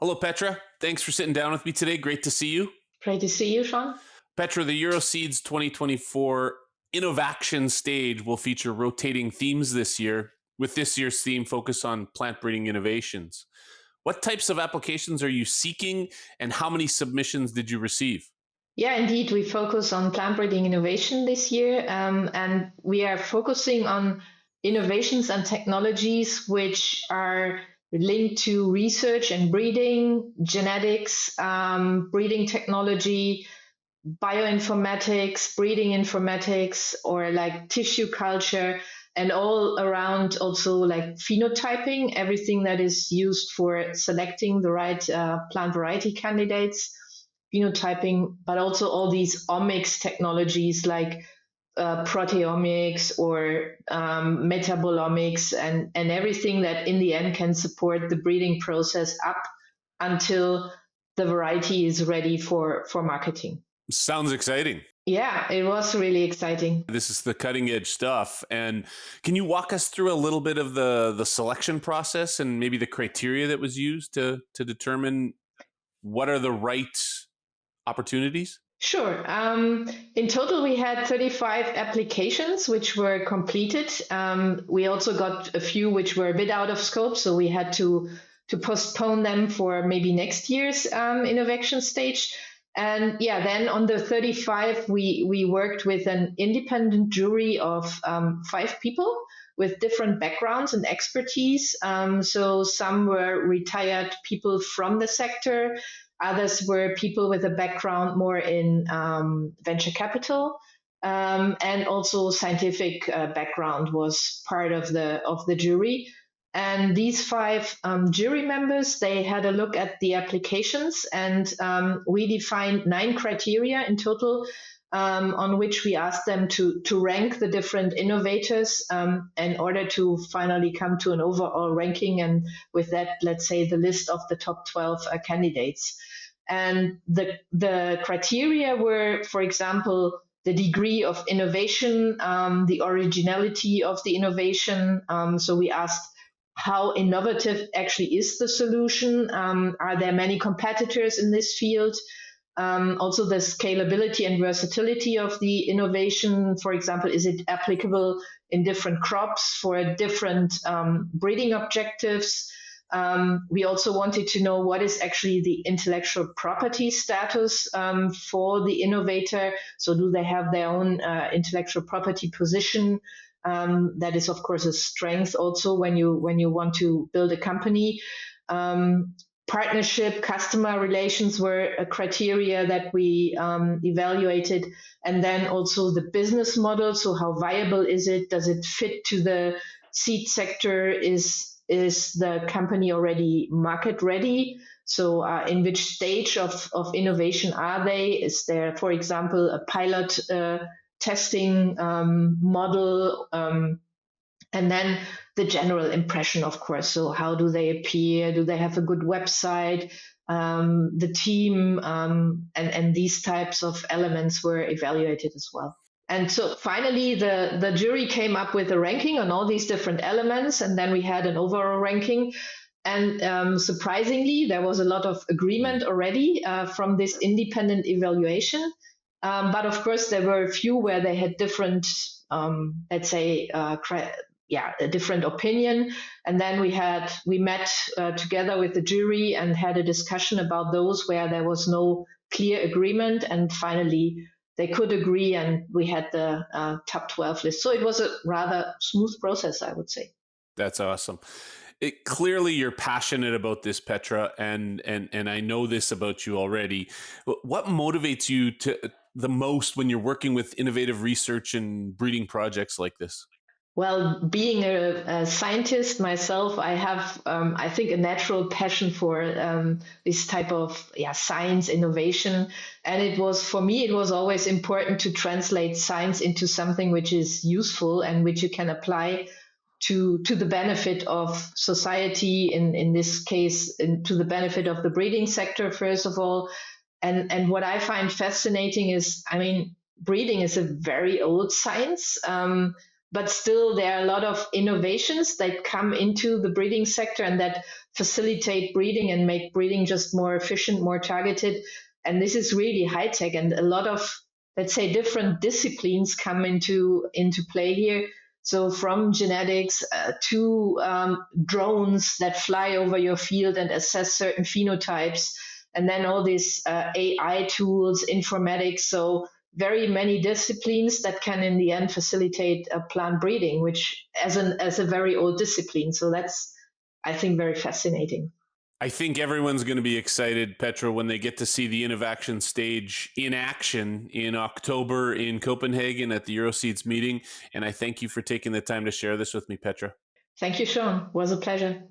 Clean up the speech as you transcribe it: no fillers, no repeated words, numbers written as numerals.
Hello, Petra. Thanks for sitting down with me today. Great to see you. Great to see you, Sean. Petra, the Euroseeds 2024 InnovAction Stage will feature rotating themes this year, with this year's theme focus on plant breeding innovations. What types of applications are you seeking, and how many submissions did you receive? Yeah, indeed, we focus on plant breeding innovation this year, and we are focusing on innovations and technologies which are linked to research and breeding, genetics, breeding technology, bioinformatics, breeding informatics, or like tissue culture, and all around also like phenotyping, everything that is used for selecting the right plant variety candidates, phenotyping, but also all these omics technologies like proteomics or metabolomics and everything that in the end can support the breeding process up until the variety is ready for marketing. Sounds exciting. Yeah, it was really exciting. This is the cutting edge stuff. And can you walk us through a little bit of the selection process and maybe the criteria that was used to determine what are the right opportunities? Sure. In total, we had 35 applications which were completed. We also got a few which were a bit out of scope, so we had to postpone them for maybe next year's InnovAction Stage. And yeah, then on the 35, we worked with an independent jury of 5 people with different backgrounds and expertise. So some were retired people from the sector. Others were people with a background more in venture capital, and also scientific background was part of the jury. And these 5 jury members, they had a look at the applications, and we defined 9 criteria in total on which we asked them to rank the different innovators in order to finally come to an overall ranking. And with that, let's say the list of the top 12 candidates. And the criteria were, for example, the degree of innovation, the originality of the innovation. So we asked, how innovative actually is the solution? Are there many competitors in this field? Also the scalability and versatility of the innovation. For example, is it applicable in different crops for different breeding objectives? We also wanted to know what is actually the intellectual property status for the innovator. So do they have their own intellectual property position? That is, of course, a strength also when you want to build a company. Partnership, customer relations were a criteria that we evaluated. And then also the business model. So how viable is it? Does it fit to the seed sector? Is the company already market ready? So in which stage of innovation are they? Is there, for example, a pilot testing model, and then the general impression, of course. So how do they appear? Do they have a good website? The team, and these types of elements were evaluated as well. And so finally, the jury came up with a ranking on all these different elements, and then we had an overall ranking. And surprisingly, there was a lot of agreement already from this independent evaluation. But of course, there were a few where they had different, let's say, a different opinion. And then we met together with the jury and had a discussion about those where there was no clear agreement. And finally, they could agree, and we had the top 12 list. So it was a rather smooth process, I would say. That's awesome. Clearly, you're passionate about this, Petra, and I know this about you already. What motivates you the most when you're working with innovative research and breeding projects like this? Well, being a scientist myself, I have, I think, a natural passion for this type of science innovation. And for me, it was always important to translate science into something which is useful and which you can apply to the benefit of society, in this case, to the benefit of the breeding sector, first of all. And what I find fascinating is, breeding is a very old science. but still there are a lot of innovations that come into the breeding sector and that facilitate breeding and make breeding just more efficient, more targeted. And this is really high tech, and a lot of, let's say, different disciplines come into play here. So from genetics to drones that fly over your field and assess certain phenotypes, and then all these AI tools, informatics. So very many disciplines that can in the end facilitate plant breeding, which as a very old discipline. So that's, I think, very fascinating. I think everyone's going to be excited, Petra, when they get to see the InnovAction Stage in action in October in Copenhagen at the Euroseeds meeting. And I thank you for taking the time to share this with me, Petra. Thank you, Sean. It was a pleasure.